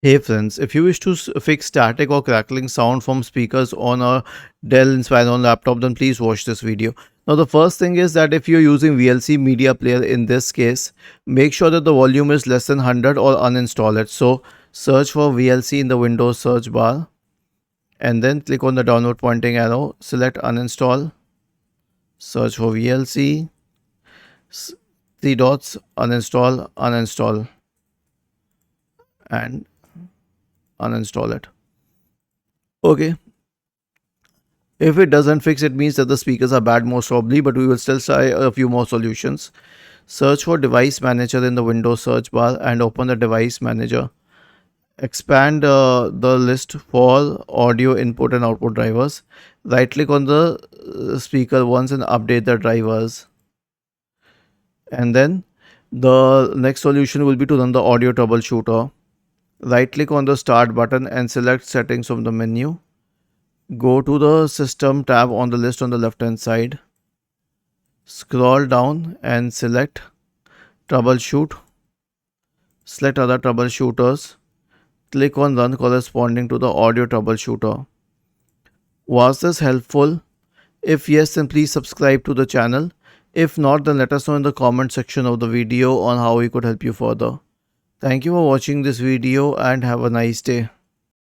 Hey friends, if you wish to fix static or crackling sound from speakers on a Dell Inspiron laptop, then please watch this video. Now the first thing is that if you're using VLC media player in this case, make sure that the volume is less than 100 or uninstall it. So search for VLC in the Windows search bar and then click on the downward pointing arrow, select uninstall, search for VLC, three dots, uninstall, uninstall and uninstall it. Okay. If it doesn't fix, it means that the speakers are bad most probably, but we will still try a few more solutions. Search for device manager in the Windows search bar and open the device manager. Expand the list for audio input and output drivers. Right click on the speaker once and update the drivers. And then the next solution will be to run the audio troubleshooter. Right click on the start button and select settings from the menu. Go to the system tab on the list on the left hand side. Scroll down and select troubleshoot. Select other troubleshooters. Click on run corresponding to the audio troubleshooter. Was this helpful? If yes, then please subscribe to the channel. If not, then let us know in the comment section of the video on how we could help you further. Thank you for watching this video and have a nice day.